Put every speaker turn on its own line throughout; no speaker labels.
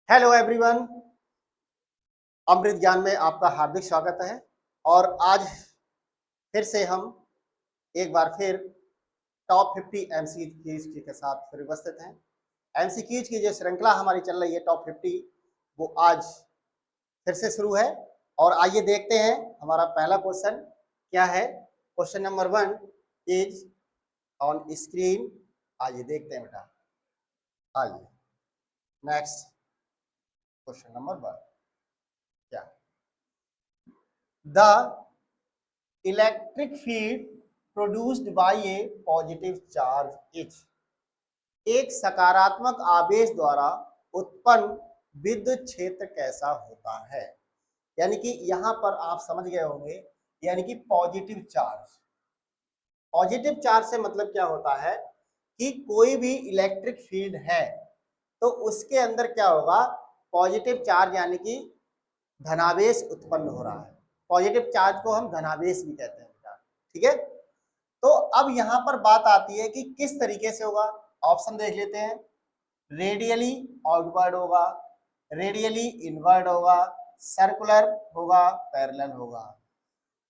Hello everyone, अमृत ज्ञान में आपका हार्दिक स्वागत है। और आज फिर से हम एक बार फिर टॉप 50 एमसीक्यूज के साथ फिर उपस्थित हैं। एमसीक्यूज की जो श्रृंखला हमारी चल रही है टॉप 50, वो आज फिर से शुरू है। और आइए देखते हैं हमारा पहला क्वेश्चन क्या है। Question number 1 is on screen. आइए देखते हैं बेटा। आइए नेक्स्ट क्वेश्चन नंबर 1 क्या है। The electric field produced by A positive charge is. एक सकारात्मक आवेश द्वारा उत्पन्न विद्युत क्षेत्र कैसा होता है। यानी कि यहां पर आप समझ गए होंगे, यानी कि पॉजिटिव चार्ज। पॉजिटिव चार्ज से मतलब क्या होता है कि कोई भी इलेक्ट्रिक फील्ड है तो उसके अंदर क्या होगा, पॉजिटिव चार्ज यानी कि धनावेश उत्पन्न हो रहा है। पॉजिटिव चार्ज को हम धनावेश भी कहते हैं बेटा, ठीक है। तो अब यहां पर बात आती है कि किस तरीके से होगा। ऑप्शन देख लेते हैं। रेडियली आउटवर्ड होगा, रेडियली इनवर्ड होगा, सर्कुलर होगा, पैरेलल होगा।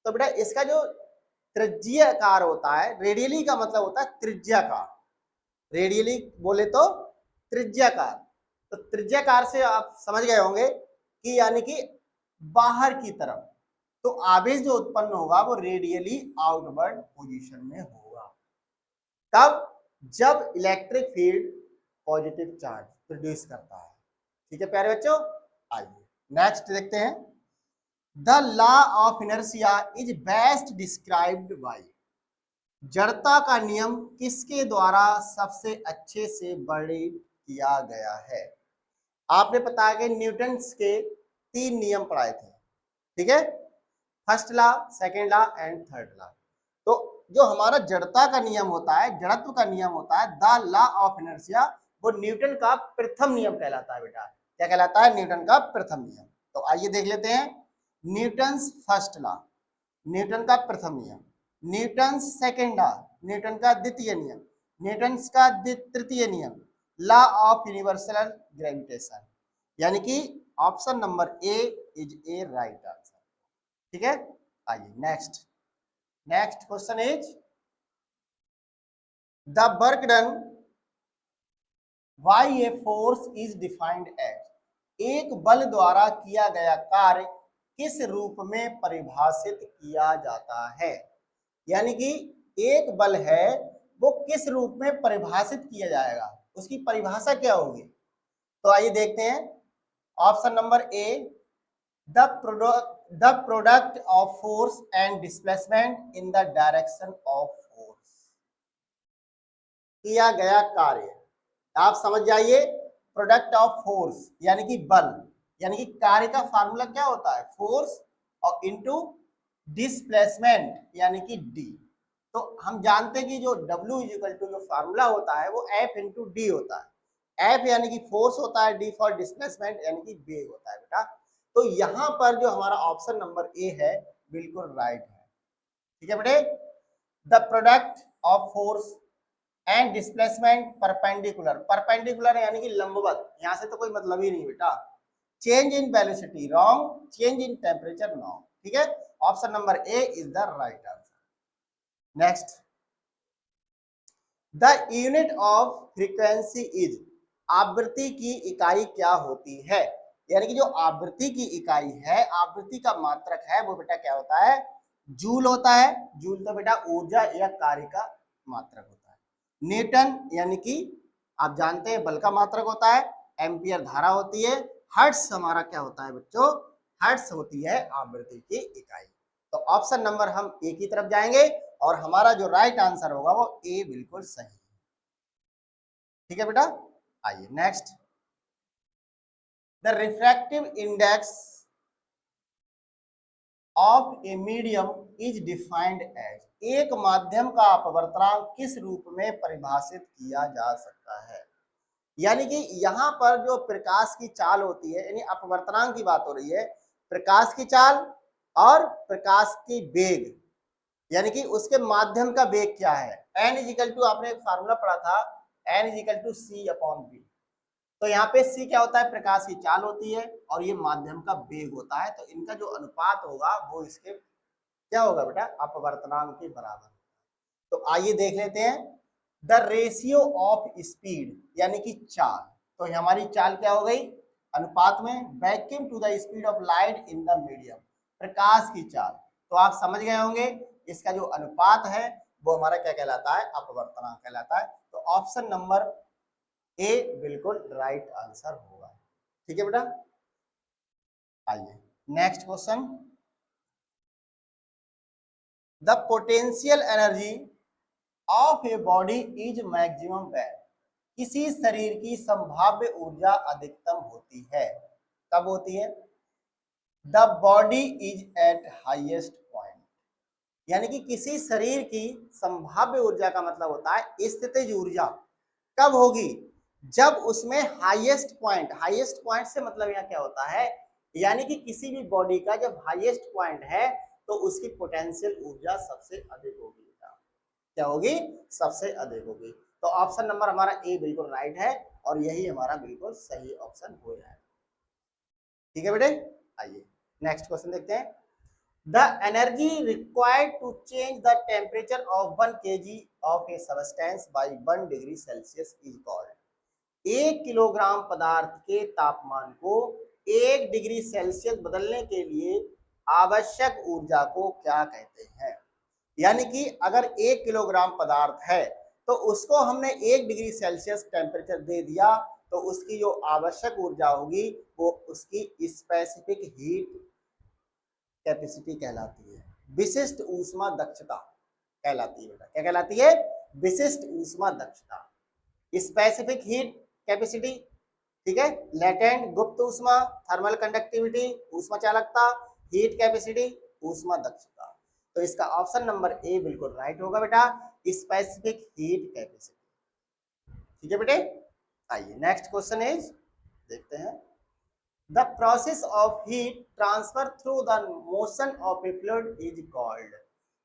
तो बेटा इसका जो त्रिज्याकार होता है, रेडियली का मतलब होता है त्रिज्याकार। रेडियली बोले तो त्रिज्याकार। तो त्रिज्याकार से आप समझ गए होंगे कि यानी कि बाहर की तरफ। तो आवेश जो उत्पन्न होगा वो रेडियली आउटवर्ड पोजीशन में होगा। तब जब electric field positive charge produce करता है। ठीक है प्यारे बच्चों, आइए नेक्स्ट देखते हैं। The law of inertia is best described bye. जड़ता का नियम किसके द्वारा सबसे अच्छे से वर्णित किया गया है। आपने पता है कि न्यूटन के 3 नियम पढ़ाए थे, ठीक है। First law, second law and third law. तो जो हमारा जड़ता का नियम होता है, जड़त्व का नियम होता है, द लॉ ऑफ इनर्शिया, वो न्यूटन का प्रथम नियम कहलाता है बेटा। क्या कहलाता है? न्यूटन का प्रथम नियम। तो आइए देख लेते हैं। न्यूटन फर्स्ट लॉ, न्यूटन का प्रथम नियम। न्यूटन सेकेंड लॉ, न्यूटन का द्वितीय नियम। न्यूटन का तृतीय नियम, लॉ ऑफ यूनिवर्सल ग्रेविटेशन। यानी कि option number A is a right answer, ठीक है। आइए next question is the work done by a force is defined as. एक बल द्वारा किया गया कार्य किस रूप में परिभाषित किया जाता है। यानी कि एक बल है वो किस रूप में परिभाषित किया जाएगा, उसकी परिभाषा क्या होगी। तो आइए देखते हैं। Option number A, the product of force and displacement in the direction of force. किया गया कार्य, आप समझ जाइए। प्रोडक्ट ऑफ फोर्स यानी कि बल, यानी कि कार्य का फार्मूला क्या होता है, फोर्स और इनटू डिस्प्लेसमेंट यानी कि डी। तो हम जानते हैं कि जो W इक्वल टू जो फार्मूला होता है वो F इंटू डी होता है। F यानी कि फोर्स होता है, D फॉर डिस्प्लेसमेंट यानी कि वेग होता है बेटा। तो यहां पर जो हमारा ऑप्शन नंबर ए है बिल्कुल राइट है, ठीक है बेटे। The product of force and displacement perpendicular, perpendicular यानी कि लंबवत, यहां से तो कोई मतलब ही नहीं बेटा। Change in velocity wrong, change in temperature no, ठीक है। Option number A is the right answer. Next, the unit of frequency is. आवृत्ति की इकाई क्या होती है। यानी कि जो आवृत्ति की इकाई है, आवृत्ति का मात्रक है, वो बेटा क्या होता है, जूल होता है। जूल तो बेटा ऊर्जा या कार्य का मात्रक होता है। न्यूटन यानी कि आप जानते हैं बल का मात्रक होता है। एम्पियर धारा होती है। हर्ट्ज हमारा क्या होता है बच्चों, हर्ट्ज होती है आवृत्ति की इकाई। तो ऑप्शन नंबर हम ए की तरफ जाएंगे और हमारा जो राइट आंसर होगा वो ए बिल्कुल सही है, ठीक है बेटा। आइए next, the refractive index of a medium is defined as. एक माध्यम का अपवर्तनांक किस रूप में परिभाषित किया जा सकता है। यानी कि यहाँ पर जो प्रकाश की चाल होती है, यानी अपवर्तनांक की बात हो रही है, प्रकाश की चाल और प्रकाश की वेग, यानी कि उसके माध्यम का वेग क्या है। एन इज इक्वल टू, आपने एक फार्मूला पढ़ा था, N is equal to C upon B. तो यहाँ पे C क्या होता है, प्रकाश की चाल होती है और ये माध्यम का वेग होता है। तो इनका जो अनुपात होगा वो इसके क्या होगा बेटा, अपवर्तनांक के बराबर। तो आइए देख लेते हैं द रेशियो ऑफ स्पीड यानी कि चाल। तो हमारी चाल क्या हो गई, अनुपात में vacuum to the speed of light in the medium, प्रकाश की चाल। तो आप समझ गए होंगे इसका जो अनुपात है वो हमारा क्या कहलाता है, अपवर्तनांक कहलाता है। तो ऑप्शन नंबर ए बिल्कुल राइट आंसर होगा। ठीक है बेटा, आइए next question. The potential energy of a body is maximum when, किसी शरीर की संभाव्य ऊर्जा अधिकतम होती है, कब होती है, the body is eight highest point, यानी कि किसी शरीर की संभाव्य ऊर्जा का मतलब होता है स्थितिज ऊर्जा कब होगी, जब उसमें हाईएस्ट पॉइंट से मतलब यहाँ क्या होता है, यानी कि किसी भी बॉडी का जब हाईएस्ट पॉइंट है तो उसकी पोटेंशियल ऊर्जा सबसे अधिक होगी। क्या होगी, सबसे अधिक होगी। तो ऑप्शन नंबर हमारा ए बिल्कुल राइट है और यही हमारा बिल्कुल सही ऑप्शन हो जाएगा। ठीक है बेटे, आइए नेक्स्ट क्वेश्चन देखते हैं। The energy required to change the temperature of 1 kg of a substance by 1 degree Celsius is called, 1 kilogram पदार्थ के तापमान को 1 डिग्री सेल्सियस बदलने के लिए आवश्यक ऊर्जा को क्या कहते हैं। यानी कि अगर 1 किलोग्राम पदार्थ है तो उसको हमने 1 डिग्री सेल्सियस टेम्परेचर दे दिया तो उसकी जो आवश्यक ऊर्जा होगी वो उसकी स्पेसिफिक हीट कैपेसिटी कहलाती है, विशिष्ट ऊष्मा दक्षता कहलाती है बेटा। क्या कहलाती है, विशिष्ट ऊष्मा दक्षता, स्पेसिफिक हीट कैपेसिटी। ठीक है, लेटेंट गुप्त ऊष्मा, थर्मल कंडक्टिविटी ऊष्मा चालकता, हीट कैपेसिटी ऊष्मा दक्षता। तो इसका ऑप्शन नंबर ए बिल्कुल राइट होगा बेटा, स्पेसिफिक हीट कैपेसिटी। ठीक है बेटे, आइए नेक्स्ट क्वेश्चन इज देखते हैं। The process of heat transfer through the motion of A fluid is called,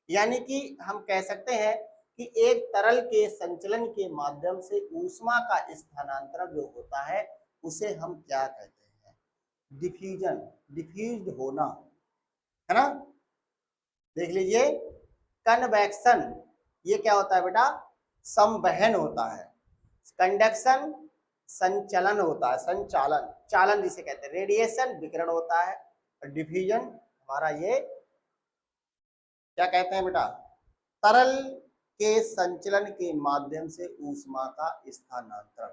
यानी कि हम कह सकते हैं कि एक तरल के संचलन के माध्यम से ऊष्मा का स्थानांतरण जो होता है उसे हम क्या कहते हैं, डिफ्यूजन, डिफ्यूज्ड होना, है ना। देख लीजिए, कन्वेक्शन ये क्या होता है बेटा, संवहन होता है, कंडक्शन संचलन होता है, संचालन, चालन जिसे कहते हैं, रेडिएशन विकिरण होता है, और डिफ्यूजन हमारा ये क्या कहते हैं बेटा, तरल के संचलन के माध्यम से ऊष्मा का स्थानांतरण,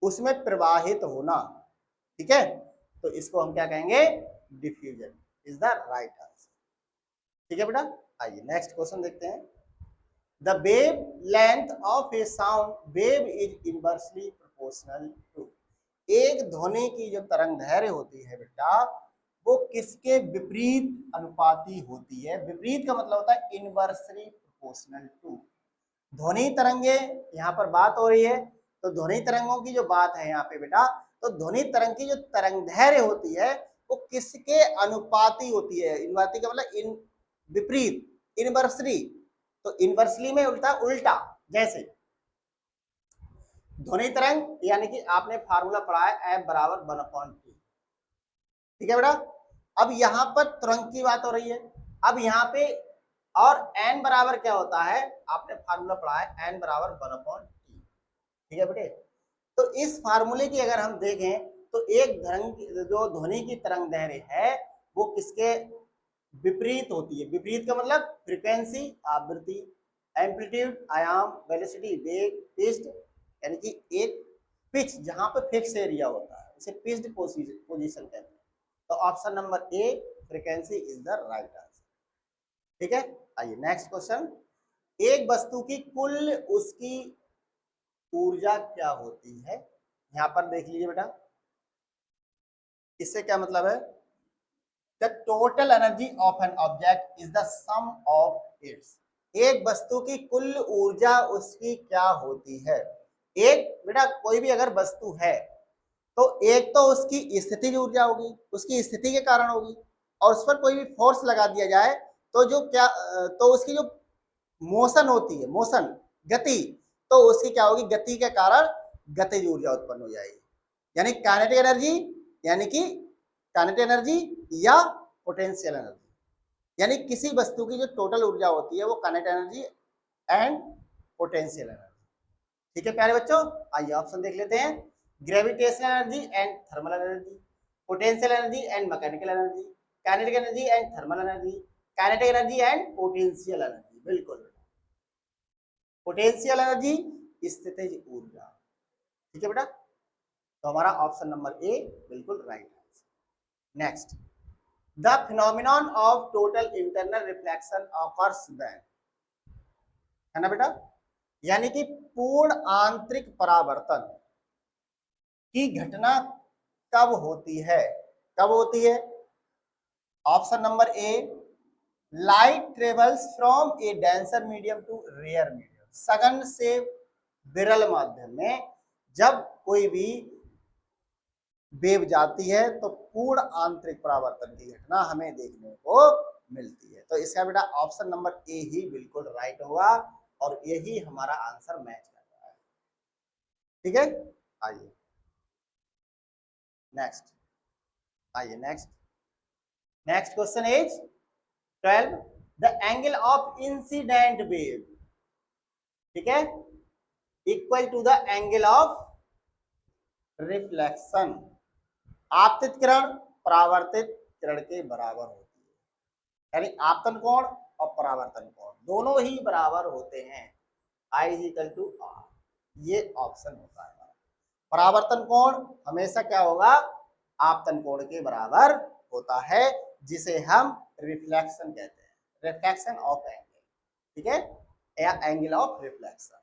उसमें प्रवाहित होना। ठीक है, तो इसको हम क्या कहेंगे, diffusion is the right answer. ठीक है बेटा, आइए नेक्स्ट क्वेश्चन देखते हैं। The wave length of a sound wave is inversely proportional to, एक ध्वनि की जो तरंग दैर्घ्य होती है बेटा वो किसके विपरीत अनुपाती होती है। विपरीत का मतलब होता है इनवर्सली प्रोपोर्शनल टू। ध्वनि तरंगे यहाँ पर बात हो रही है, तो ध्वनि तरंगों की जो बात है यहाँ पे बेटा, तो ध्वनि तरंग की जो तरंग दैर्घ्य होती है वो किसके अनुपाती होती है। इनवर्ती का मतलब इन विपरीत, इनवर्सली, तो इनवर्सली में उल्टा, उल्टा, जैसे ध्वनि तरंग यानी कि आपने फार्मूला पढ़ा है F बराबर 1/T। ठीक है बेटा, अब यहाँ पर तरंग की बात हो रही है, अब यहाँ पे और n बराबर क्या होता है, आपने फार्मूला पढ़ा है n बराबर 1/T। ठीक है बेटे, तो इस फार्मूले की अगर हम देखें तो एक जो ध्वनि की तरंग दैर्घ्य है वो किसके विपरीत होती है। विपरीत का मतलब फ्रीक्वेंसी, आवृत्ति, एम्पलीट्यूड, आयाम, वेलोसिटी, वेग, पिच्ड, यानी कि एक पिच जहां पर फिक्स एरिया होता है उसे पिच्ड पोजीशन कहते हैं। तो option number A frequency is the right answer. ठीक है, आइए नेक्स्ट क्वेश्चन। एक वस्तु की कुल उसकी ऊर्जा क्या होती है, यहां पर देख लीजिए बेटा, इससे क्या मतलब है, The total energy of an object is the sum of its, एक वस्तु की कुल ऊर्जा उसकी क्या होती है। एक बेटा कोई भी अगर वस्तु है तो एक तो उसकी स्थितिज ऊर्जा होगी, उसकी स्थिति के कारण होगी, और उस पर कोई भी फोर्स लगा दिया जाए तो जो क्या, तो उसकी जो मोशन होती है, मोशन, गति, तो उसकी क्या होगी, गति के कारण गतिज ऊर्जा उत्पन्न हो जाएगी। यानी काइनेटिक एनर्जी, यानी कि काइनेटिक एनर्जी या पोटेंशियल एनर्जी, यानी किसी वस्तु की जो टोटल ऊर्जा होती है वो kinetic energy and potential energy. ठीक है प्यारे बच्चों, आइए ऑप्शन देख लेते हैं। Gravitational energy and thermal energy, potential energy and mechanical energy, kinetic energy and thermal energy, kinetic energy and potential energy. बिल्कुल, पोटेंशियल एनर्जी स्थितिज ऊर्जा। ठीक है बेटा, तो हमारा ऑप्शन नंबर ए बिल्कुल right answer. Next, the phenomenon of total internal reflection occurs when, है ना बेटा, यानी कि पूर्ण आंतरिक परावर्तन की घटना कब होती है? कब होती है? Option number A, light travels from a denser medium to rare medium, सघन से विरल माध्यम में जब कोई भी वेव जाती है तो पूर्ण आंतरिक परावर्तन की घटना हमें देखने को मिलती है। तो इसका बेटा ऑप्शन नंबर ए ही बिल्कुल राइट होगा और यही हमारा आंसर मैच कर रहा है। ठीक है, आइए नेक्स्ट, आइए next. Next question is 12, the angle of incident wave, ठीक है, equal to the angle of reflection. आपतित किरण परावर्तित किरण के बराबर होती है, यानी आपतन कोण और परावर्तन कोण दोनों ही बराबर होते हैं, I is equal to R। ये ऑप्शन होता है। परावर्तन कोण हमेशा क्या होगा? आपतन कोण के बराबर होता है, जिसे हम रिफ्लेक्शन कहते हैं, रिफ्लेक्शन ऑफ एंगल। ठीक है, या एंगल ऑफ रिफ्लेक्शन।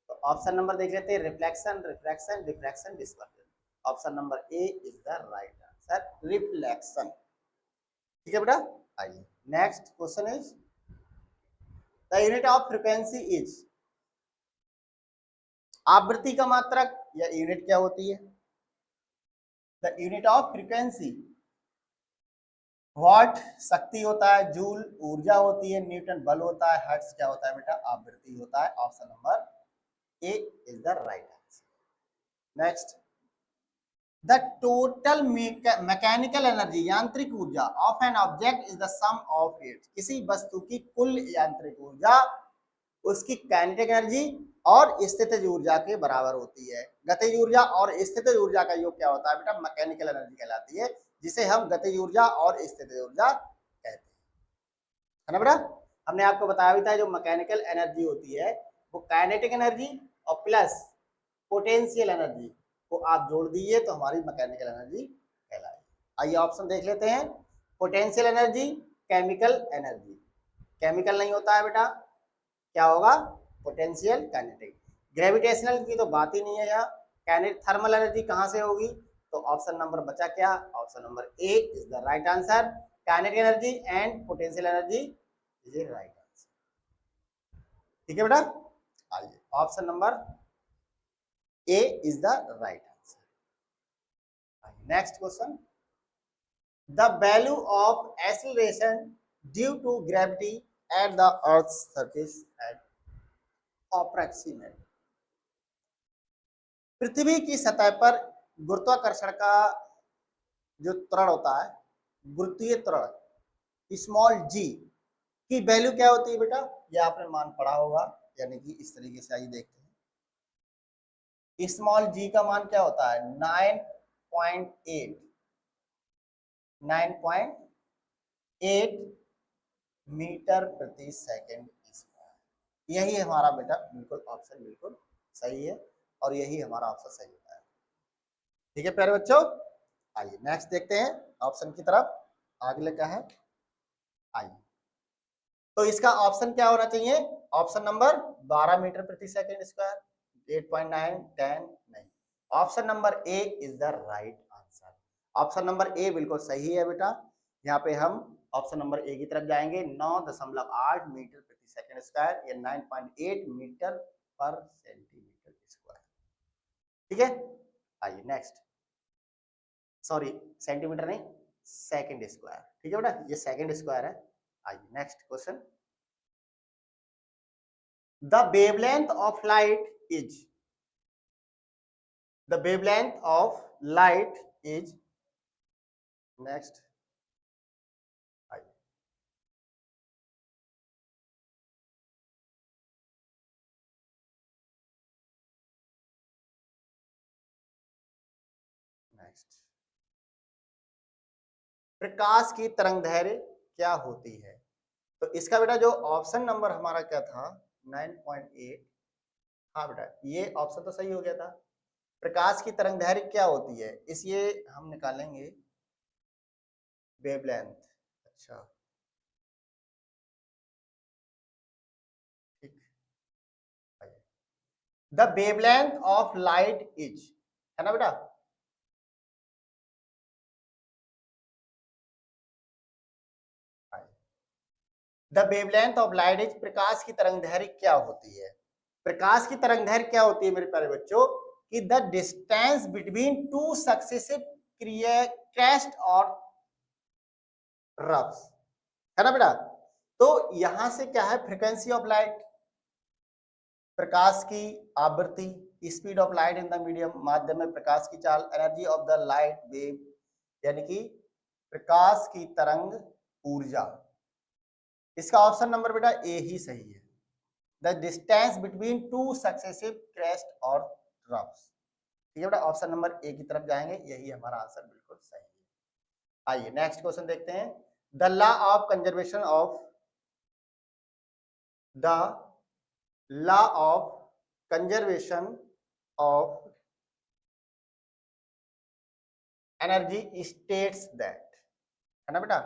तो ऑप्शन नंबर देख लेते हैं, reflection, refraction, diffraction, dispersion. Option number A is the right answer, reflection. ठीक है बेटा, आइए next question is, the unit of frequency is, आवृत्ति का मात्रक या यूनिट क्या होती है? The unit of frequency, what शक्ति होता है, जूल ऊर्जा होती है, न्यूटन बल होता है, हर्ट्ज क्या होता है बेटा? आवृत्ति होता है। Option number A is the right answer. Next, the total mechanical energy, यांत्रिक ऊर्जा of an object is the sum of its, किसी वस्तु की कुल यांत्रिक ऊर्जा उसकी काइनेटिक एनर्जी और स्थितिज ऊर्जा के बराबर होती है। गतिज ऊर्जा और स्थितिज ऊर्जा का योग क्या होता है बेटा? मैकेनिकल एनर्जी कहलाती है, जिसे हम गतिज ऊर्जा और स्थितिज ऊर्जा कहते हैं, है ना बेटा। हमने आपको बताया भी था, जो मैकेनिकल एनर्जी होती है वो काइनेटिक एनर्जी और प्लस पोटेंशियल एनर्जी को आप जोड़ दीजिए तो हमारी मैकेनिकल एनर्जी कहलाएगी। आइए ऑप्शन देख लेते हैं। Potential energy, chemical energy, chemical नहीं होता है बेटा, क्या होगा? Potential, kinetic. ग्रेविटेशनल की तो बात ही नहीं है यहाँ। काइनेटिक, थर्मल एनर्जी कहाँ से होगी? तो ऑप्शन नंबर बचा क्या? Option number A is the right answer, kinetic energy and potential energy is the right answer. ठीक है बेटा, आइए option number A is the right answer. Next question, the value of acceleration due to gravity at the earth surface at approximate, पृथ्वी की सतह पर गुरुत्वाकर्षण का जो त्वरण होता है, गुरुत्वीय त्वरण स्मॉल जी की वैल्यू क्या होती है बेटा? ये आपने मान पढ़ा होगा, यानी कि इस तरीके से आइए देखते हैं। स्मॉल जी का मान क्या होता है? 9.8 मीटर प्रति सेकेंड स्क्वायर। यही हमारा बेटा बिल्कुल ऑप्शन बिल्कुल सही है और यही हमारा ऑप्शन सही होता है। ठीक है प्यारे बच्चों, आइए नेक्स्ट देखते हैं ऑप्शन की तरफ, अगले क्या है। आइए, तो इसका ऑप्शन क्या होना चाहिए? ऑप्शन नंबर 12 मीटर प्रति सेकेंड स्क्वायर, 8.9, 10 नहीं। Option number A is the right answer. Option number ए बिल्कुल सही है बेटा। यहाँ पे हम ऑप्शन नंबर ए की तरफ जाएंगे, 9.8 मीटर प्रति सेकेंड स्क्वायर या 9.8 मीटर पर सेंटीमीटर स्क्वायर। ठीक है, आइए नेक्स्ट, सॉरी सेंटीमीटर नहीं, सेकेंड स्क्वायर। ठीक है बेटा, ये सेकेंड स्क्वायर है। आइए next question, the wavelength of light is, the wavelength of light is, next, next, प्रकाश की तरंगदैर्घ्य क्या होती है? तो इसका बेटा जो ऑप्शन नंबर हमारा क्या था 9.8, हाँ बेटा ये ऑप्शन तो सही हो गया था। प्रकाश की तरंगदैर्घ्य क्या होती है, इसलिए हम निकालेंगे वेवलेंथ। अच्छा ठीक, the wavelength of light is, है ना बेटा, the wavelength of light is, प्रकाश की तरंगदैर्घ्य क्या होती है? प्रकाश की तरंगदैर्घ्य क्या होती है मेरे प्यारे बच्चों, कि the distance between two successive crest और रफ्स, है ना बेटा। तो यहां से क्या है, फ्रीक्वेंसी ऑफ लाइट, प्रकाश की आवृत्ति, speed of light in the medium, माध्यम में प्रकाश की चाल, energy of the light wave, यानी कि प्रकाश की तरंग ऊर्जा। इसका ऑप्शन नंबर बेटा ए ही सही है, the distance between two successive crest और रफ्स। ठीक है बेटा, ऑप्शन नंबर ए की तरफ जाएंगे, यही हमारा आंसर बिल्कुल सही है। आइए नेक्स्ट क्वेश्चन देखते हैं, the law of conservation of, the law of conservation of energy states that, है ना बेटा,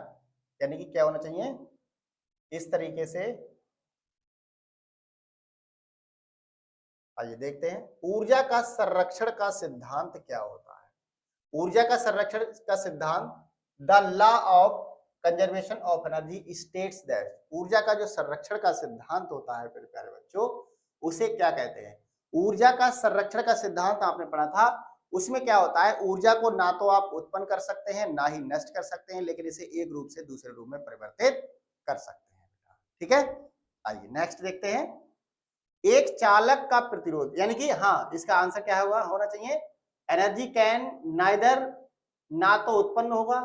यानी कि क्या होना चाहिए इस तरीके से। आइए देखते हैं, ऊर्जा का संरक्षण का सिद्धांत क्या होता है? ऊर्जा का संरक्षण का सिद्धांत, the law of conservation of energy states that, ऊर्जा का जो संरक्षण का सिद्धांत होता है मेरे प्यारे बच्चों, उसे क्या कहते हैं? ऊर्जा का संरक्षण का सिद्धांत आपने पढ़ा था, उसमें क्या होता है, ऊर्जा को ना तो आप उत्पन्न कर सकते हैं ना ही नष्ट कर सकते हैं, लेकिन इसे एक रूप से दूसरे रूप में परिवर्तित कर सकते हैं। ठीक है, आइए नेक्स्ट देखते हैं, एक चालक का प्रतिरोध, यानी कि हाँ इसका आंसर क्या होगा, होना चाहिए एनर्जी कैन नाइदर, ना तो उत्पन्न होगा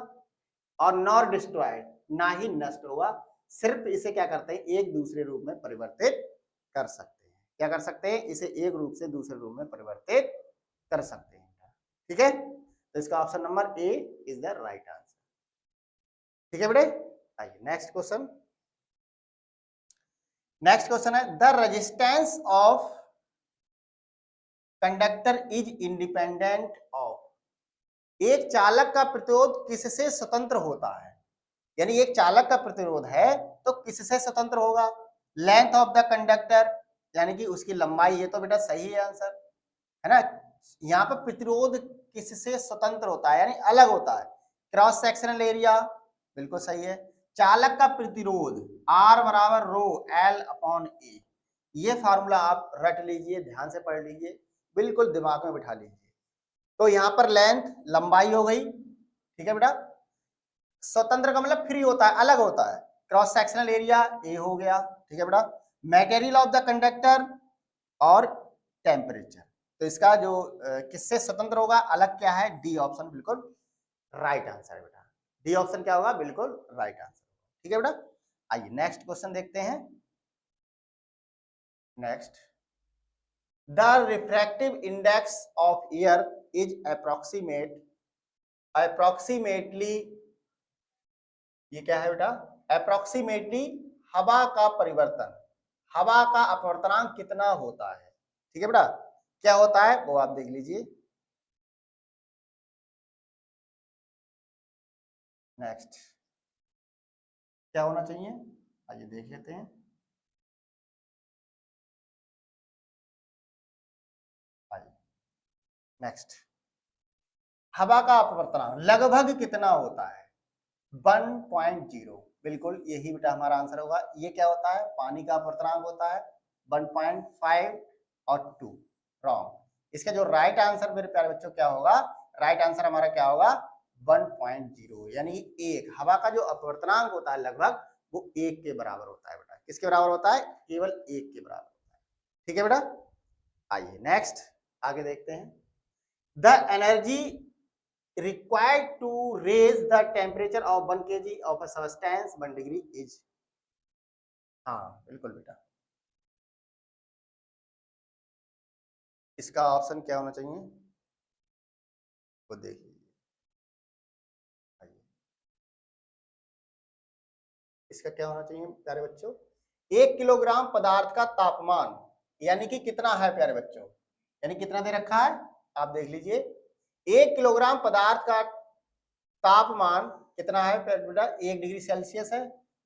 और नॉर डिस्ट्रॉयड, ना ही नष्ट होगा, सिर्फ इसे क्या करते हैं एक दूसरे रूप में परिवर्तित कर सकते हैं। क्या कर सकते हैं, इसे एक रूप से दूसरे रूप में परिवर्तित कर सकते हैं। ठीक है, तो इसका option number A is the right answer. ठीक है बेटे, आइए नेक्स्ट क्वेश्चन। नेक्स्ट क्वेश्चन है, the resistance of conductor is independent of, एक चालक का प्रतिरोध किससे स्वतंत्र होता है? यानी एक चालक का प्रतिरोध है तो किससे स्वतंत्र होगा? लेंथ ऑफ द कंडक्टर, यानी कि उसकी लंबाई, ये तो बेटा सही है आंसर, है ना। यहाँ पर प्रतिरोध किससे स्वतंत्र होता है, यानी अलग होता है। क्रॉस सेक्शनल एरिया, बिल्कुल सही है। चालक का प्रतिरोध R बराबर रो L अपॉन ए, ये फार्मूला आप रट लीजिए, ध्यान से पढ़ लीजिए, बिल्कुल दिमाग में बिठा लीजिए। तो यहाँ पर लेंथ लंबाई हो गई, ठीक है बेटा, स्वतंत्र का मतलब फ्री होता है, अलग होता है। क्रॉस सेक्शनल एरिया ए हो गया, ठीक है बेटा। मटेरियल ऑफ द कंडक्टर और टेम्परेचर, तो इसका जो किससे स्वतंत्र होगा, अलग क्या है, डी ऑप्शन बिल्कुल राइट आंसर है बेटा, डी ऑप्शन क्या होगा, बिल्कुल राइट आंसर। ठीक है बेटा, आइए नेक्स्ट क्वेश्चन देखते हैं। Next, the refractive index of air is approximately, ये क्या है बेटा, अप्रोक्सीमेटली हवा का परिवर्तन, हवा का अपवर्तनांक कितना होता है? ठीक है बेटा, क्या होता है वो आप देख लीजिए। नेक्स्ट क्या होना चाहिए, आइए देख लेते हैं। आइए नेक्स्ट, हवा का अपवर्तनांक लगभग कितना होता है? 1.0, बिल्कुल यही बेटा हमारा आंसर होगा। ये क्या होता है, पानी का अपवर्तनांक होता है 1.5 और 2, रॉन्ग। इसका जो राइट आंसर मेरे प्यारे बच्चों क्या होगा, राइट आंसर हमारा क्या होगा 1.0, यानी एक, हवा का जो अपवर्तनांक होता है लगभग वो 1 के बराबर होता है बेटा। किसके बराबर होता है, केवल 1 के बराबर होता है। ठीक है बेटा, आइए नेक्स्ट आगे देखते हैं। The energy required to raise the temperature of 1 kg of a substance 1 degree is, हाँ बिल्कुल बेटा, इसका ऑप्शन क्या होना चाहिए वो देख लीजिए। इसका क्या होना चाहिए प्यारे बच्चों, 1 किलोग्राम पदार्थ का तापमान यानी कि कितना है प्यारे बच्चों, यानी कितना दे रखा है आप देख लीजिए। 1 किलोग्राम पदार्थ का तापमान कितना है बेटा, 1 डिग्री सेल्सियस है,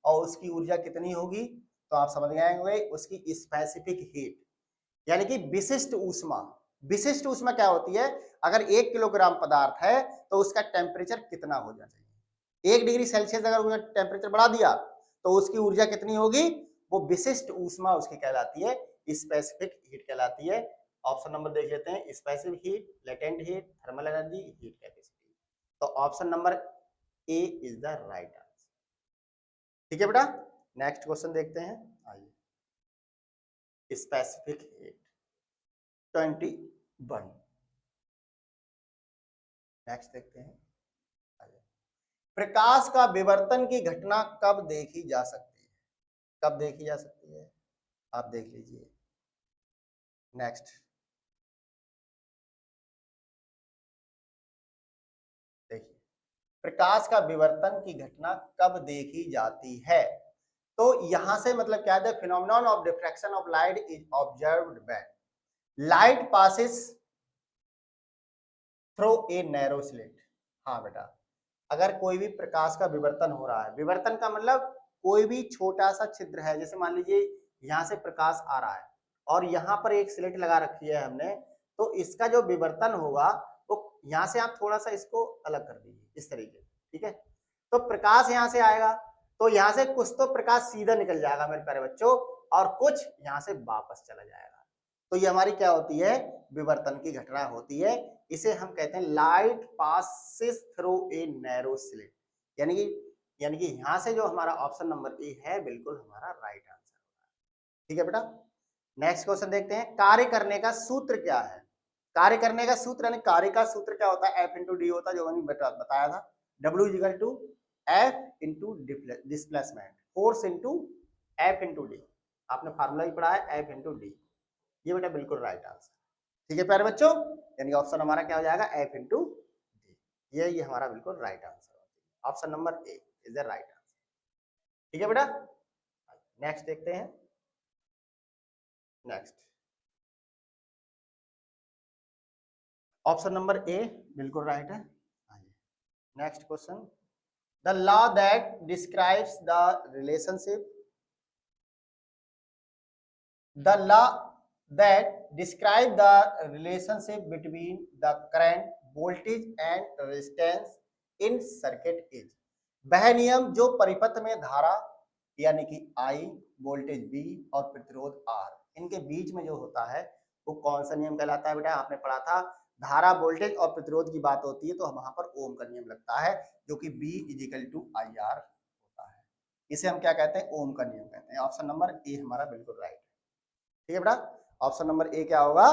और उसकी ऊर्जा कितनी होगी, तो आप समझ गए होंगे उसकी स्पेसिफिक हीट यानी कि विशिष्ट ऊष्मा। विशिष्ट ऊष्मा क्या होती है, अगर 1 किलोग्राम पदार्थ है तो उसका टेम्परेचर कितना हो जाना चाहिए, 1 डिग्री सेल्सियस अगर उसका टेम्परेचर बढ़ा दिया तो उसकी ऊर्जा कितनी होगी, वो विशिष्ट ऊष्मा उसकी कहलाती है, स्पेसिफिक हीट कहलाती है। ऑप्शन नंबर देख लेते हैं, specific heat, latent heat, thermal energy, heat capacity. तो option number A is the right answer. ठीक है बेटा, नेक्स्ट क्वेश्चन देखते हैं, आइए। स्पेसिफिक हीट 21, नेक्स्ट देखते हैं, आइए। प्रकाश का विवर्तन की घटना कब देखी जा सकती है, कब देखी जा सकती है आप देख लीजिए। नेक्स्ट देखिए, प्रकाश का विवर्तन की घटना कब देखी जाती है, तो यहां से मतलब क्या है, phenomenon of diffraction of light is observed when light passes through a narrow slit. हाँ बेटा, अगर कोई भी प्रकाश का विवर्तन हो रहा है, विवर्तन का मतलब कोई भी छोटा सा छिद्र है, जैसे मान लीजिए यहाँ से प्रकाश आ रहा है और यहाँ पर एक स्लिट लगा रखी है हमने, तो इसका जो विवर्तन होगा वो यहाँ से आप थोड़ा सा इसको अलग कर दीजिए इस तरीके से, ठीक है। तो प्रकाश यहाँ से आएगा, तो यहाँ से कुछ तो प्रकाश सीधा निकल जाएगा मेरे प्यारे बच्चों, और कुछ यहाँ से वापस चला जाएगा। तो ये हमारी क्या होती है, विवर्तन की घटना होती है। इसे हम कहते हैं light passes through a narrow slit, यानी कि यहां से जो हमारा ऑप्शन नंबर ए है बिल्कुल हमारा राइट आंसर होगा। ठीक है बेटा, नेक्स्ट क्वेश्चन देखते हैं, कार्य करने का सूत्र क्या है। कार्य करने का सूत्र यानी कार्य का सूत्र क्या होता है, एफ इंटू डी होता है, जो मैंने बताया था, W equal to F into displacement, force into F into D, आपने फार्मूला ही पढ़ा है, एफ इंटू डी। ये बेटा बिल्कुल राइट आंसर। ठीक है प्यारे बच्चों, यानी ऑप्शन हमारा क्या हो जाएगा, एफ इंटू डी, ये हमारा बिल्कुल राइट आंसर होगा, option number A is the right answer. ठीक है बेटा, नेक्स्ट देखते हैं, नेक्स्ट ऑप्शन नंबर ए बिल्कुल राइट है। Next question, the law that describes the relationship, the law that describe the relationship between the current, voltage and resistance in circuit is, वह नियम जो परिपथ में धारा यानी कि I, वोल्टेज V और प्रतिरोध R इनके बीच में जो होता है वो कौन सा नियम कहलाता है बेटा, आपने पढ़ा था, धारा, वोल्टेज और प्रतिरोध की बात होती है तो वहां पर ओम का नियम लगता है, जो कि V इजिकल टू IR होता है। इसे हम क्या कहते हैं, ओम का नियम कहते हैं। ऑप्शन नंबर ए हमारा बिल्कुल राइट। ठीक है बेटा, ऑप्शन नंबर ए क्या होगा,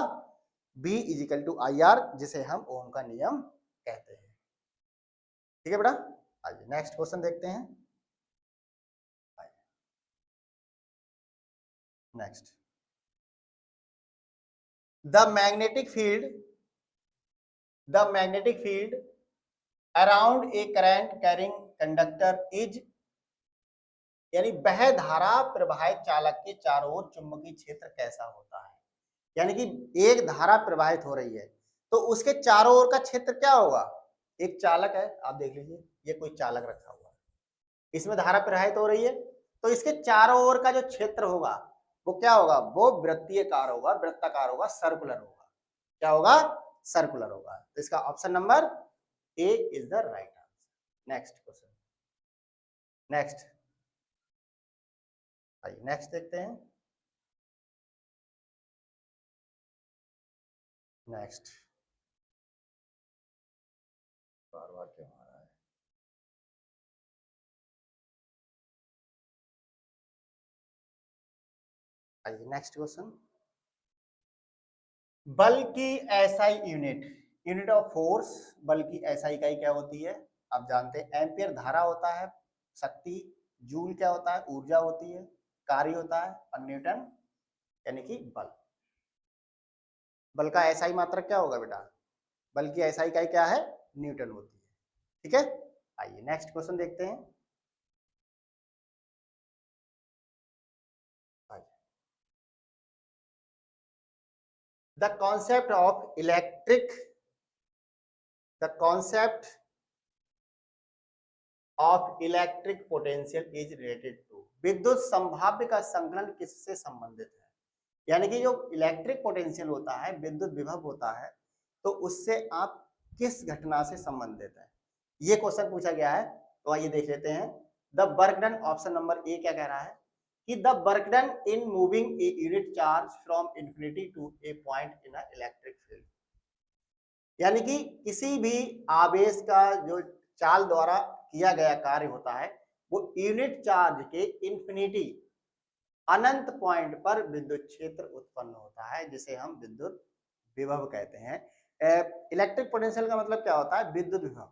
B इजिकल टू IR, जिसे हम ओम का नियम कहते हैं। ठीक है बेटा, आइए नेक्स्ट क्वेश्चन देखते हैं, next, the magnetic field around a current carrying conductor is, यानी वह धारा प्रवाहित चालक के चारों ओर चुंबकीय क्षेत्र कैसा होता है, यानी कि एक धारा प्रवाहित हो रही है तो उसके चारों ओर का क्षेत्र क्या होगा, एक चालक है, आप देख लीजिए ये कोई चालक रखा हुआ है, इसमें धारा प्रवाहित हो रही है, तो इसके चारों ओर का जो क्षेत्र होगा वो क्या होगा, वो वृत्तीयकार होगा, वृत्ताकार होगा, सर्कुलर होगा, क्या होगा, सर्कुलर होगा। तो इसका option number A is the right answer. Next question, next देखते हैं, नेक्स्ट बार बार क्यों आ रहा है, आइए नेक्स्ट क्वेश्चन, बल की SI unit unit of force, बल की ऐसा इकाई क्या होती है आप जानते हैं, एम्पियर धारा होता है, शक्ति, जूल क्या होता है ऊर्जा होती है, कार्य होता है, और न्यूटन यानी कि बल। बल का ऐसा ही मात्रक क्या होगा बेटा, बल की ऐसा इकाई क्या है न्यूटन होती है। ठीक है, आइए नेक्स्ट क्वेश्चन देखते हैं। The concept of electric, the concept of electric potential is related to, विद्युत संभाव्य का संकलन किससे संबंधित है, यानी कि जो इलेक्ट्रिक पोटेंशियल होता है, विद्युत विभव होता है, तो उससे आप किस घटना से संबंधित है, ये क्वेश्चन पूछा गया है। तो आइए देख लेते हैं। The work done, option number A क्या कह रहा है कि the work done in moving a unit charge from infinity to a point in a electric field, यानी कि किसी भी आवेश का जो चाल द्वारा किया गया कार्य होता है वो यूनिट चार्ज के इंफिनिटी अनंत पॉइंट पर विद्युत क्षेत्र उत्पन्न होता है, जिसे हम विद्युत विभव कहते हैं। इलेक्ट्रिक पोटेंशियल का मतलब क्या होता है विद्युत विभव,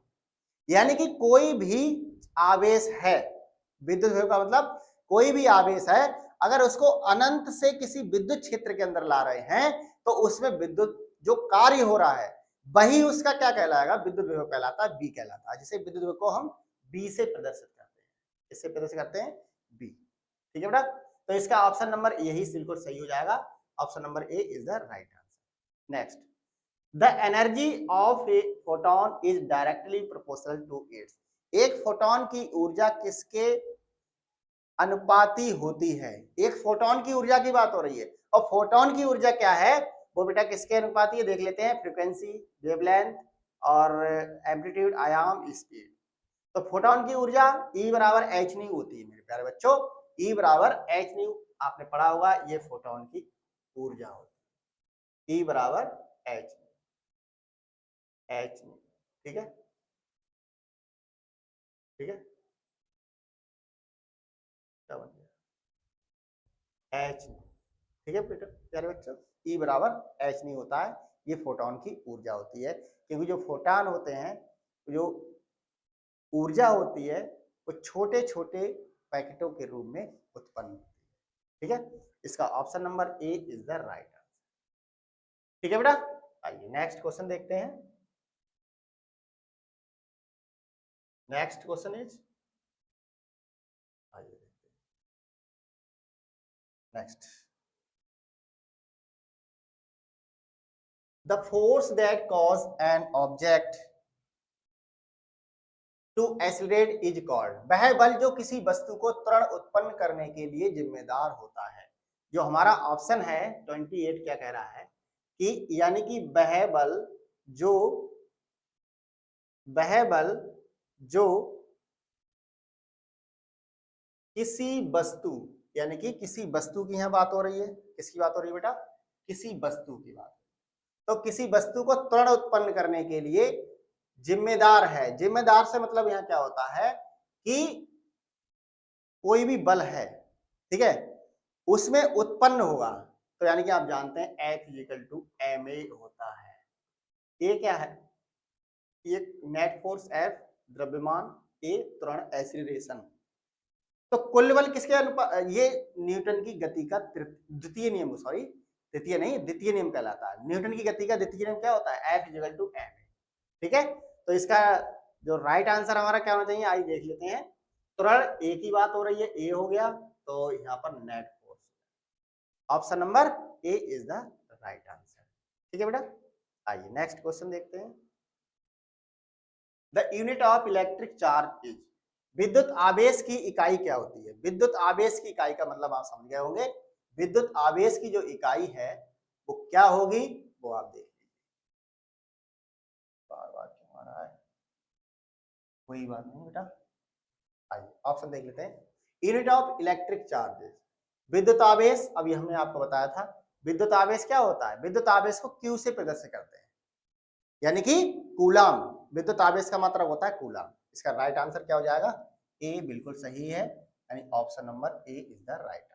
यानी कि कोई भी आवेश है, विद्युत विभव का मतलब कोई भी आवेश है, अगर उसको अनंत से किसी विद्युत क्षेत्र के अंदर ला रहे हैं तो उसमें विद्युत जो कार्य हो रहा है वही उसका क्या कहलाएगा विद्युत विभव कहलाता है, बी कहलाता है, जिसे विद्युत विभव को हम बी से प्रदर्शित करते हैं। इससे प्रदर्शित करते हैं बी। ठीक है बेटा, तो इसका ऑप्शन नंबर यही बिल्कुल सही हो जाएगा, option number A is the right answer. Next, the energy of a photon is directly proportional to its, एक फोटोन की ऊर्जा किसके अनुपाती होती है, एक फोटोन की ऊर्जा की बात हो रही है, और फोटोन की ऊर्जा क्या है वो बेटा किसके अनुपाती है देख लेते हैं, फ्रीक्वेंसी, वेवलेंथ और एम्पलीट्यूड, आयाम, स्पीड। तो फोटोन की ऊर्जा E बराबर एच न्यू होती है मेरे प्यारे बच्चों, E बराबर एच न्यू, आपने पढ़ा होगा ये फोटोन की ऊर्जा होती है, E बराबर एच न्यू। ठीक है, ठीक है, क्या बन गया एच न्यू। ठीक है प्यारे बच्चों, E बराबर एच न्यू होता है, ये फोटोन की ऊर्जा होती है, क्योंकि जो फोटोन होते हैं, जो ऊर्जा होती है वो छोटे छोटे पैकेटों के रूप में उत्पन्न होती है। ठीक है, इसका option number A is the right answer. ठीक है बेटा, आइए नेक्स्ट क्वेश्चन देखते हैं। नेक्स्ट क्वेश्चन इज, आइए देखते हैं next, the force that cause an object to accelerate is called, वह बल जो किसी वस्तु को त्वरण उत्पन्न करने के लिए जिम्मेदार होता है। जो हमारा ऑप्शन है 28 क्या कह रहा है कि यानी कि वह बल जो किसी वस्तु, यानी कि किसी वस्तु की यहां बात हो रही है, किसकी बात हो रही है बेटा, किसी वस्तु की बात, तो किसी वस्तु को त्वरण उत्पन्न करने के लिए जिम्मेदार है। जिम्मेदार से मतलब यहां क्या होता है कि कोई भी बल है, ठीक है, उसमें उत्पन्न होगा, तो यानी कि आप जानते हैं F इक्वल टू ma होता है। ये क्या है, ये नेट फोर्स F, द्रव्यमान A, त्वरण एक्सीलरेशन। तो कुल बल किसके अनुपात, ये न्यूटन की गति का द्वितीय नियम, सॉरी तृतीय नहीं, द्वितीय नियम कहलाता है। न्यूटन की गति का द्वितीय नियम क्या होता है, F इक्वल टू ma। ठीक है, तो इसका जो राइट आंसर हमारा क्या होना चाहिए, आइए देख लेते हैं। त्वरण A की बात हो रही है, A हो गया, तो यहाँ पर net force, option number A is the right answer. ठीक है बेटा, आइए नेक्स्ट क्वेश्चन देखते हैं। The unit of electric charge is, विद्युत आवेश की इकाई क्या होती है। विद्युत आवेश की इकाई का मतलब आप समझ गए होंगे, विद्युत आवेश की जो इकाई है वो क्या होगी, वो आप देख लीजिए। बार बार क्यों आ रहा है, कोई बात नहीं बेटा, आइए ऑप्शन देख लेते हैं। यूनिट ऑफ इलेक्ट्रिक चार्जेस, विद्युत आवेश, अभी हमने आपको बताया था विद्युत आवेश क्या होता है, विद्युत आवेश को Q से प्रदर्शित करते हैं, यानी कि कूलाम, विद्युत आवेश का मात्रक होता है कूलाम। इसका राइट आंसर क्या हो जाएगा, ए बिल्कुल सही है, यानी option number A is the right answer.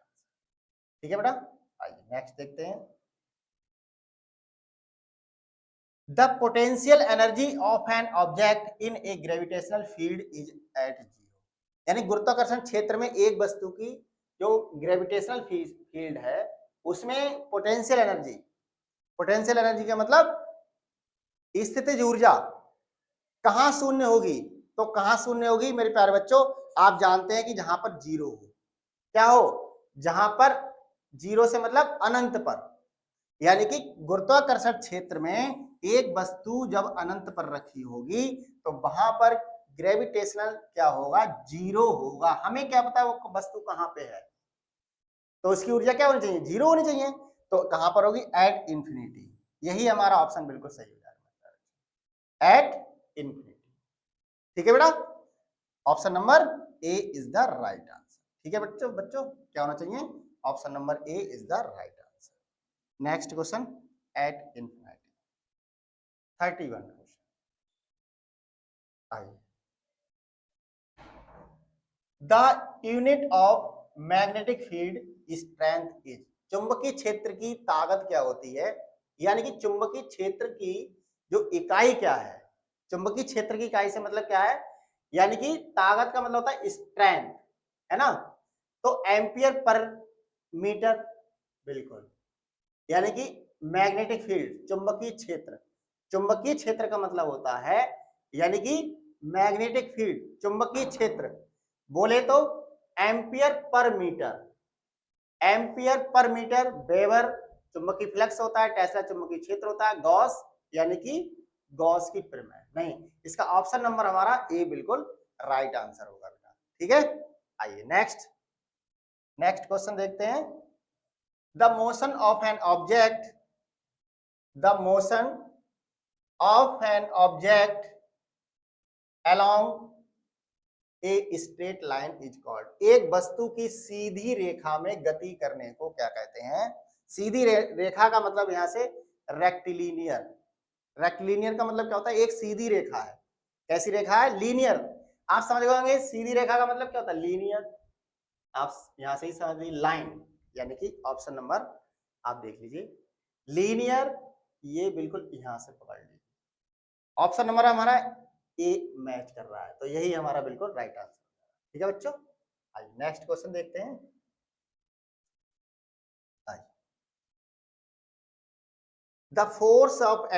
ठीक है बेटा, आइए नेक्स्ट देखते हैं। The potential energy of an object in a gravitational field is at zero. यानी गुरुत्वाकर्षण क्षेत्र में एक वस्तु की जो ग्रेविटेशनल फील्ड है उसमें पोटेंशियल एनर्जी का मतलब स्थितिज ऊर्जा कहां शून्य होगी? तो कहां शून्य होगी मेरे प्यारे बच्चों? आप जानते हैं कि जहां पर जीरो हो, क्या हो? जहां पर जीरो से मतलब अनंत पर, यानी कि गुरुत्वाकर्षण क्षेत्र में एक वस्तु जब अनंत पर रखी होगी तो वहां पर ग्रेविटेशनल क्या होगा? जीरो होगा। हमें क्या पता है वो वस्तु कहां पे है, तो उसकी ऊर्जा क्या होनी चाहिए? जीरो होनी चाहिए। तो कहां पर होगी? At infinity. यही हमारा ऑप्शन बिल्कुल सही हो जाएगा, एट इंफिनिटी। ठीक है बेटा, option number A is the right answer. ठीक है बच्चों क्या होना चाहिए? Option number A is the right answer. Next question, at infinity 31 question. आइए, the unit of magnetic field strength is. चुंबकीय क्षेत्र की ताकत क्या होती है? यानी कि चुंबकीय क्षेत्र की जो इकाई क्या है? चुंबकीय क्षेत्र की इकाई से मतलब क्या है? यानी कि ताकत का मतलब होता है स्ट्रेंथ, है ना? तो एम्पियर पर मीटर, बिल्कुल। यानी कि मैग्नेटिक फील्ड, चुंबकीय क्षेत्र का मतलब होता है, यानी कि मैग्नेटिक फील्ड, चुंबकीय क्षेत्र बोले तो एम्पियर पर मीटर। वेबर चुंबकीय फ्लक्स होता है, टेस्ला चुंबकीय क्षेत्र होता है, गॉस यानी कि गॉस की प्रमेय। नहीं, इसका ऑप्शन नंबर हमारा ए बिल्कुल राइट आंसर होगा बेटा। ठीक है, आइए नेक्स्ट क्वेश्चन देखते हैं। The motion of an object along a straight line is called. एक वस्तु की सीधी रेखा में गति करने को क्या कहते हैं? सीधी रेखा का मतलब यहां से रेक्टिलिनियर। रेक्टिलिनियर का मतलब क्या होता है? एक सीधी रेखा है। कैसी रेखा है? लीनियर। आप समझ गए होंगे सीधी रेखा का मतलब क्या होता है? लीनियर। आप यहां से ही समझ लीजिए, लाइन, यानी कि ऑप्शन नंबर आप देख लीजिए, लीनियर। ये बिल्कुल यहां से पकड़ लीजिए, ऑप्शन नंबर हमारा ए मैच कर रहा है, तो यही हमारा बिल्कुल राइट आंसर। ठीक है बच्चों, आइए नेक्स्ट क्वेश्चन देखते हैं। आइए, the force of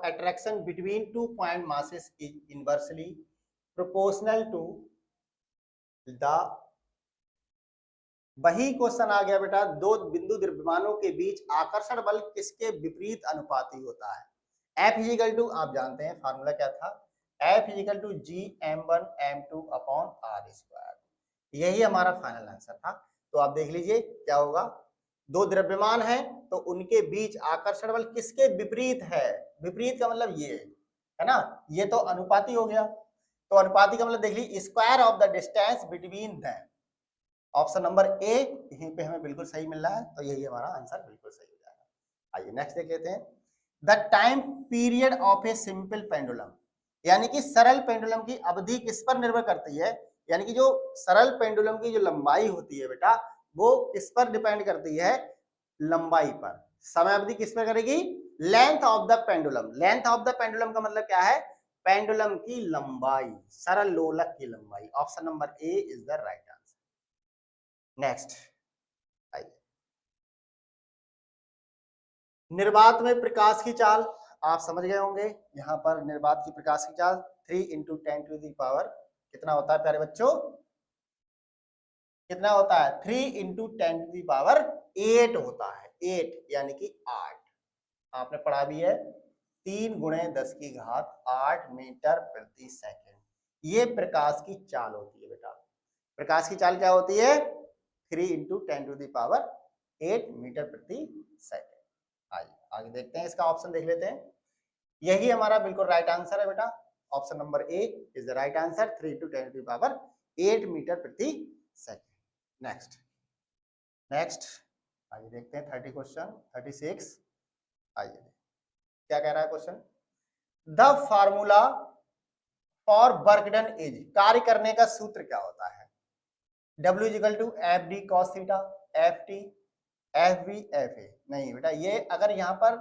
attraction between 2 point masses is inversely proportional to the. वही क्वेश्चन आ गया बेटा, दो बिंदु द्रव्यमानों के बीच आकर्षण बल किसके विपरीत अनुपाती होता है? F इजिकल टू, आप जानते हैं फार्मूला क्या था? F equal to Gm1 M2 upon R square. यही हमारा फाइनल आंसर था। तो आप देख लीजिए क्या होगा, दो द्रव्यमान है तो उनके बीच आकर्षण बल किसके विपरीत है? विपरीत का मतलब ये है ना, ये तो अनुपाती हो गया। तो अनुपाती का मतलब देख लीजिए, square of the distance between them. Option number ए यहीं पे हमें बिल्कुल सही मिल रहा है, तो यही हमारा आंसर बिल्कुल सही हो जाएगा। आइए नेक्स्ट देख लेते हैं। The time period of a simple pendulum, यानी कि सरल पेंडुलम की अवधि किस पर निर्भर करती है? यानी कि जो सरल पेंडुलम की जो लंबाई होती है बेटा, वो किस पर डिपेंड करती है? लंबाई पर। समय अवधि किस पर करेगी? Length of the pendulum. Length of the pendulum का मतलब क्या है? पेंडुलम की लंबाई, सरल लोलक की लंबाई। Option number A is the right answer. Next, आइए, निर्वात में प्रकाश की चाल आप समझ गए होंगे। यहां पर निर्वात की प्रकाश की चाल 3 × 10⁻⁴ कितना होता है प्यारे बच्चों? कितना होता है? 3 × 10⁸ होता है। 8 यानी कि 8। आपने पढ़ा भी है, 3 × 10⁸ मीटर प्रति सेकंड। ये प्रकाश की चाल होती है बेटा। प्रकाश की चाल क्या होती है? 3 × 10⁸ मीटर प्रति सेकंड। आइए आगे देखते हैं, इसका ऑप्शन देख लेते हैं। यही हमारा बिल्कुल राइट आंसर है बेटा। Option number A is the right answer, 3 × 10⁸ metre प्रति सेकंड। नेक्स्ट आइए देखते हैं 30 क्वेश्चन 36। आइए क्या कह रहा है question. The formula for work done is, कार्य करने का सूत्र क्या होता है? W = FD cos θ FT FB FA, नहीं बेटा, ये अगर यहाँ पर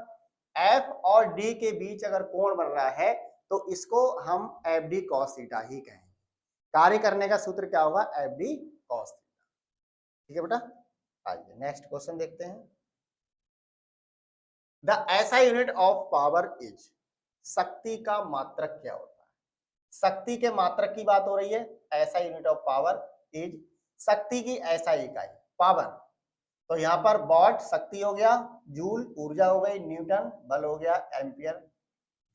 एफ और डी के बीच अगर कोण बन रहा है तो इसको हम एफ डी कॉस थीटा ही कहेंगे। कार्य करने का सूत्र क्या होगा, एफ डी कॉस थीटा। ठीक है बेटा, आइए नेक्स्ट क्वेश्चन देखते हैं। The SI unit of power is, शक्ति का मात्रक क्या होता है? शक्ति के मात्रक की बात हो रही है, SI unit of power is, शक्ति की एसआई इकाई पावर। तो यहाँ पर वॉट शक्ति हो गया, जूल ऊर्जा हो गई, न्यूटन बल हो गया, एम्पियर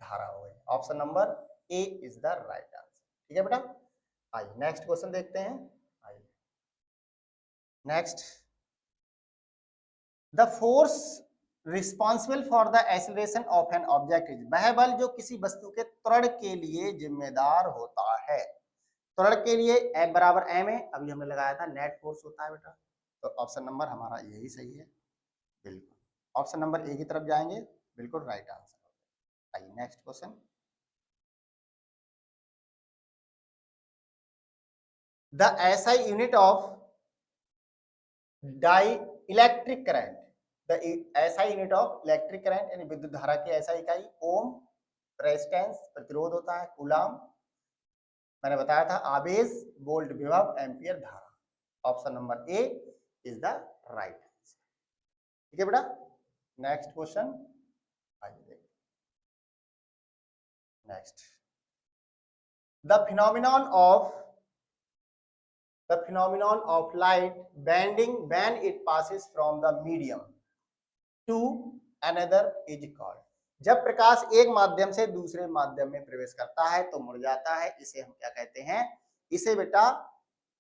धारा हो गई। Option number A is the right answer. ठीक है बेटा, आइए नेक्स्ट क्वेश्चन देखते हैं। आइए next, the force responsible for the acceleration of an object is, वह बल जो किसी वस्तु के त्वरण के लिए जिम्मेदार होता है। त्वरण के लिए F बराबर m है, अभी हमने लगाया था, नेट फोर्स होता है बेटा। तो ऑप्शन नंबर हमारा यही सही है, बिल्कुल ऑप्शन नंबर ए की तरफ जाएंगे, बिल्कुल राइट आंसर। आइए next question, the SI unit of dielectric current, the SI unit of electric current यानी विद्युत धारा की एसआई इकाई ओम, रेजिस्टेंस प्रतिरोध होता है, कूलाम मैंने बताया था, आवेश, वोल्ट विभव, एम्पियर धारा। Option number A is the right answer. ठीक है बेटा, नेक्स्ट क्वेश्चन आइए देखते हैं। Next, the phenomenon of light bending when it passes from the medium to another is called, जब प्रकाश एक माध्यम से दूसरे माध्यम में प्रवेश करता है तो मुड़ जाता है, इसे हम क्या कहते हैं? इसे बेटा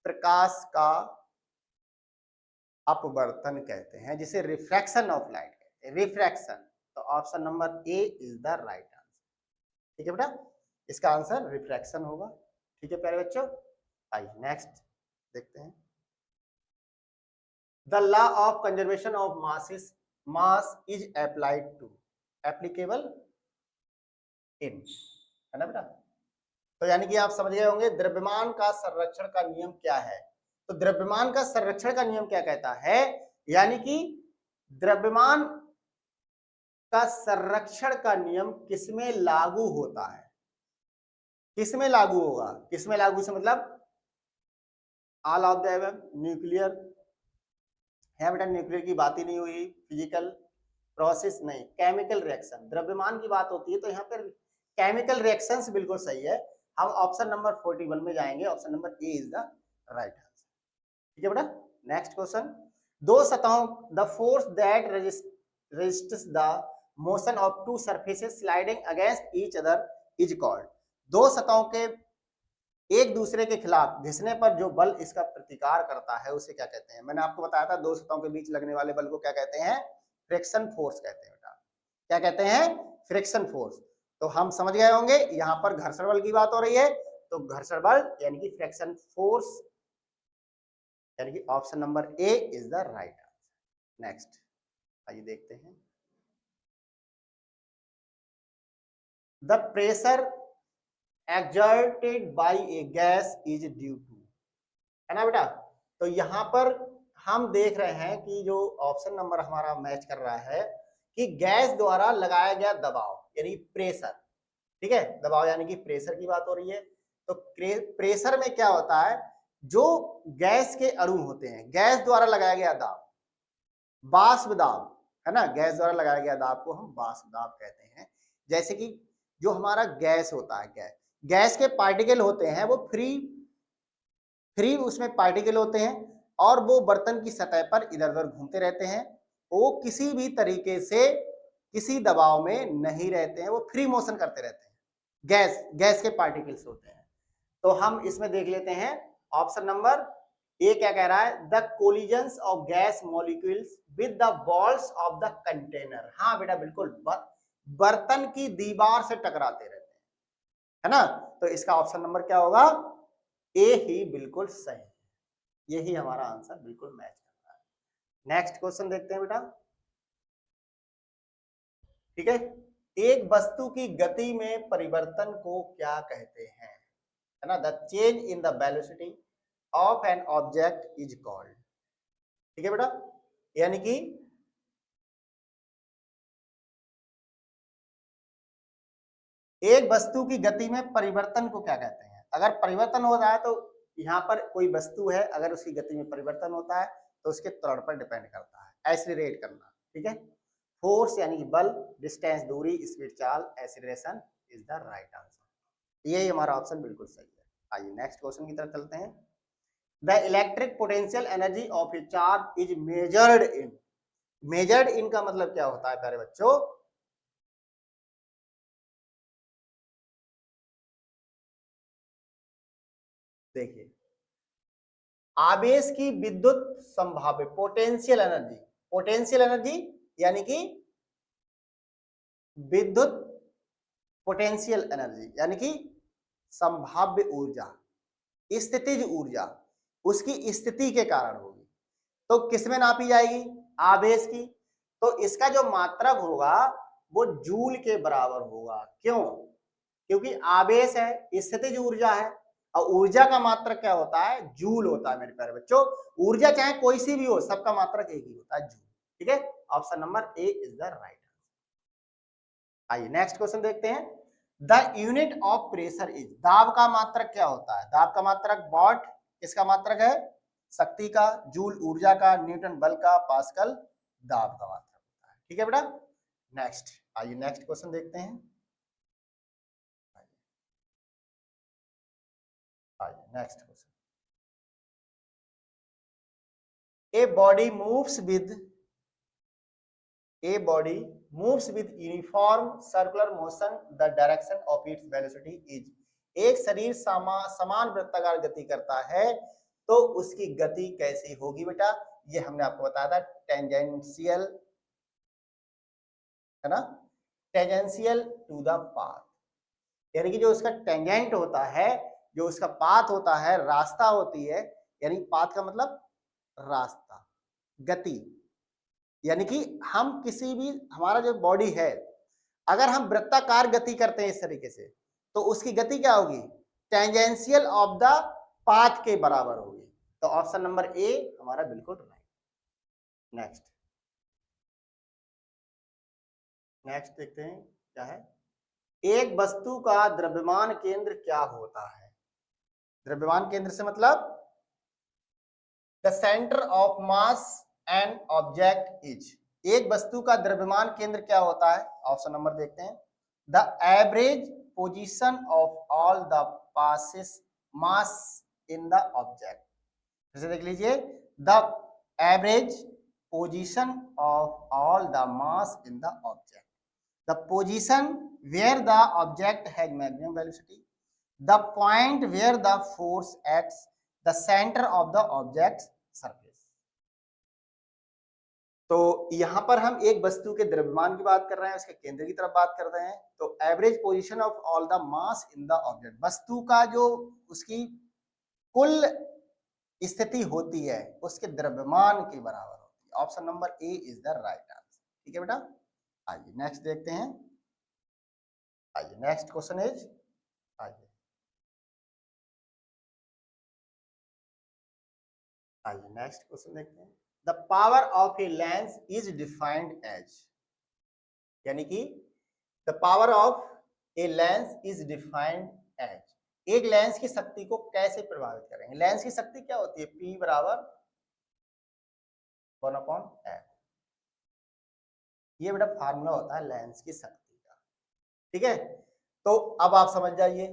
प्रकाश का अपवर्तन कहते हैं, जिसे रिफ्रैक्शन ऑफ लाइट कहते हैं, रिफ्रैक्शन। तो option number A is the right answer. ठीक है बेटा, इसका आंसर रिफ्रैक्शन होगा। ठीक है प्यारे बच्चों, आइए नेक्स्ट देखते हैं। The law of conservation of mass is applied to, applicable in, है ना बेटा? तो यानी कि आप समझ गए होंगे द्रव्यमान का संरक्षण का नियम क्या है। तो द्रव्यमान का संरक्षण का नियम क्या कहता है, यानी कि द्रव्यमान का संरक्षण का नियम किसमें लागू होता है, किसमें लागू होगा, किसमें लागू से मतलब all of the above, nuclear है बेटा, न्यूक्लियर की बात ही नहीं हुई, फिजिकल प्रोसेस नहीं, केमिकल रिएक्शन, द्रव्यमान की बात होती है तो यहाँ पर केमिकल रिएक्शंस बिल्कुल सही है। हम ऑप्शन नंबर 41 में जाएंगे, option number A is the right answer. ठीक है बेटा, नेक्स्ट क्वेश्चन, दो सतहों, the force that resists the motion of to surfaces sliding against each other is called, दो सतहों के एक दूसरे के खिलाफ घिसने पर जो बल इसका प्रतिकार करता है उसे क्या कहते हैं? मैंने आपको बताया था दो सतहों के बीच लगने वाले बल को क्या कहते हैं? फ्रिक्शन फोर्स कहते हैं बेटा। क्या कहते हैं? Friction force. तो हम समझ गए होंगे यहाँ पर घर्षण बल की बात हो रही है, तो घर्षण बल यानी कि फ्रिक्शन फोर्स, यानी कि option number A is the right answer. Next आइए देखते हैं, the pressure exerted by a gas is due to, है ना बेटा? तो यहाँ पर हम देख रहे हैं कि जो ऑप्शन नंबर हमारा मैच कर रहा है कि गैस द्वारा लगाया गया दबाव यानी प्रेशर, ठीक है, दबाव यानी कि प्रेशर की बात हो रही है। तो प्रेशर में क्या होता है, जो गैस के अणु होते हैं, गैस द्वारा लगाया गया दाब, वाष्प दाब, है ना, गैस द्वारा लगाया गया दाब को हम वाष्प दाब कहते हैं। जैसे कि जो हमारा गैस होता है, गैस के पार्टिकल होते हैं वो फ्री उसमें पार्टिकल होते हैं और वो बर्तन की सतह पर इधर उधर घूमते रहते हैं, वो किसी भी तरीके से किसी दबाव में नहीं रहते हैं, वो फ्री मोशन करते रहते हैं, गैस के पार्टिकल्स होते हैं। तो हम इसमें देख लेते हैं ऑप्शन नंबर ए क्या कह रहा है, the collisions of gas molecules with the walls of the container. हाँ बेटा बिल्कुल, बर्तन की दीवार से टकराते रहते हैं, है ना? तो इसका ऑप्शन नंबर क्या होगा, ए ही बिल्कुल सही, यही हमारा आंसर बिल्कुल मैच करता है। नेक्स्ट क्वेश्चन देखते हैं बेटा। ठीक है, एक वस्तु की गति में परिवर्तन को क्या कहते हैं, है ना? The change in the velocity of an object is called. ठीक है बेटा, यानी कि एक वस्तु की गति में परिवर्तन को क्या कहते हैं? अगर परिवर्तन हो रहा है तो यहाँ पर कोई वस्तु है, अगर उसकी गति में परिवर्तन होता है तो उसके त्वरण पर डिपेंड करता है। एक्सीलरेट करना, ठीक है। फोर्स यानी कि बल, डिस्टेंस दूरी, स्पीड चाल, acceleration is the right answer. यही हमारा ऑप्शन बिल्कुल सही है। आइए नेक्स्ट क्वेश्चन की तरफ चलते हैं। The electric potential energy of A charge is measured in. Measured in का मतलब क्या होता है प्यारे बच्चों? देखिए, आवेश की विद्युत संभाव्य पोटेंशियल एनर्जी, पोटेंशियल एनर्जी यानी कि विद्युत पोटेंशियल एनर्जी यानी कि संभाव्य ऊर्जा, स्थितिज ऊर्जा उसकी स्थिति के कारण होगी। तो किसमें नापी जाएगी? आवेश की। तो इसका जो मात्रक होगा वो जूल के बराबर होगा। क्यों? क्योंकि आवेश है, स्थितिज ऊर्जा है, और ऊर्जा का मात्रक क्या होता है? जूल होता है मेरे प्यारे बच्चों। ऊर्जा चाहे कोई सी भी हो, सबका मात्रक एक ही होता है, जूल। ठीक है, option number A is the right answer. आइए नेक्स्ट क्वेश्चन देखते हैं। The unit of pressure is. दाब का मात्रक क्या होता है? दाब का मात्रक वॉट किसका मात्रक है? शक्ति का, जूल ऊर्जा का, न्यूटन बल का, पास्कल दाब का मात्रक होता है। ठीक है बेटा। नेक्स्ट, आइए नेक्स्ट क्वेश्चन देखते हैं। आइए next question. A body moves with uniform circular motion, the direction of its velocity is. एक शरीर समान वृत्ताकार गति करता है तो उसकी गति कैसी होगी बेटा? ये हमने आपको बताया था, टेंजेंशियल, है ना, टेंजेंशियल टू द पाथ। यानी कि जो उसका टेंजेंट होता है, जो उसका पाथ होता है, रास्ता होती है, यानी पाथ का मतलब रास्ता, गति, यानी कि हम किसी भी, हमारा जो बॉडी है, अगर हम वृत्ताकार गति करते हैं इस तरीके से, तो उसकी गति क्या होगी? टेंजेंशियल ऑफ द पाथ के बराबर होगी। तो ऑप्शन नंबर ए हमारा बिल्कुल राइट। नेक्स्ट देखते हैं क्या है। एक वस्तु का द्रव्यमान केंद्र क्या होता है? द्रव्यमान केंद्र से मतलब the centre of mass and object is. एक वस्तु का द्रव्यमान केंद्र क्या होता है? ऑप्शन नंबर देखते हैं। The average position of all the passes mass in the object. जैसे देख लीजिए, the average position of all the mass in the object, the position where the object has maximum velocity, the point where the force acts, the center of the object's surface। तो यहां पर हम एक वस्तु के द्रव्यमान की बात कर रहे हैं, उसके केंद्र की तरफ बात कर रहे हैं। तो average position of all the mass in the object, वस्तु का जो उसकी कुल स्थिति होती है उसके द्रव्यमान के बराबर होती है। Option number A is the right answer. ठीक है बेटा। आइए नेक्स्ट देखते हैं। आइए नेक्स्ट क्वेश्चन इज, आइए नेक्स्ट क्वेश्चन देखते हैं। The power of a lens is defined as, यानी कि the power of a lens is defined as, एक लेंस की शक्ति को कैसे प्रभावित करेंगे? लेंस की शक्ति क्या होती है? P बराबर 1/f। ये बेटा फार्मूला होता है लेंस की शक्ति का। ठीक है, तो अब आप समझ जाइए,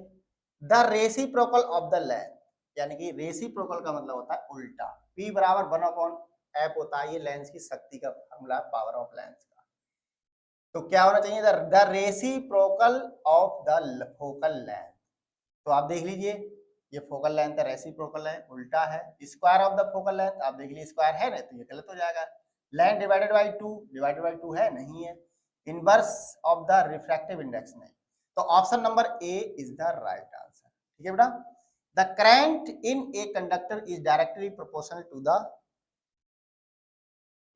the reciprocal of the length, यानी कि रेसिप्रोकल का मतलब होता है उल्टा। P बराबर 1/f होता है, ये लेंस की शक्ति का फार्मूला है, पावर ऑफ लेंस का। तो क्या होना चाहिए? The reciprocal of the focal length. तो आप देख लीजिए, ये फोकल लेंथ है, रेसिप्रोकल है, उल्टा है। Square of the focal length, आप देख लीजिए स्क्वायर है ना, तो ये गलत हो जाएगा। लेंथ डिवाइडेड बाय 2 है, नहीं है। Inverse of the refractive index नहीं। तो option number A is the right answer. ठीक है बेटा। The current in a conductor is directly proportional to the,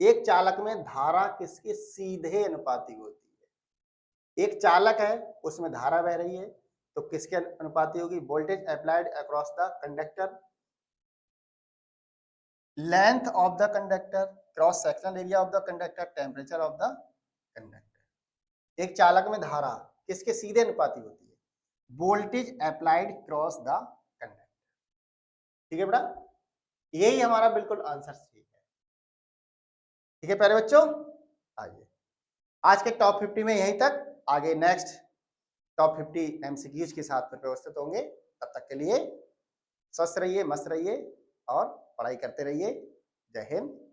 एक चालक में धारा किसके सीधे अनुपाती होती है? एक चालक है, उसमें धारा बह रही है, तो किसके अनुपाती होगी? Voltage applied across the conductor, length of the conductor, cross sectional area of the conductor, temperature of the conductor. एक चालक में धारा किसके सीधे अनुपाती होती है? Voltage applied cross the conductor. ठीक है बेटा, यही हमारा बिल्कुल आंसर सही है। ठीक है प्यारे बच्चों, आइए आज के टॉप 50 में यहीं तक, आगे नेक्स्ट टॉप 50 एमसीक्यूज के साथ फिर व्यवस्थित होंगे। तब तक के लिए स्वस्थ रहिए, मस्त रहिए और पढ़ाई करते रहिए। जय हिंद।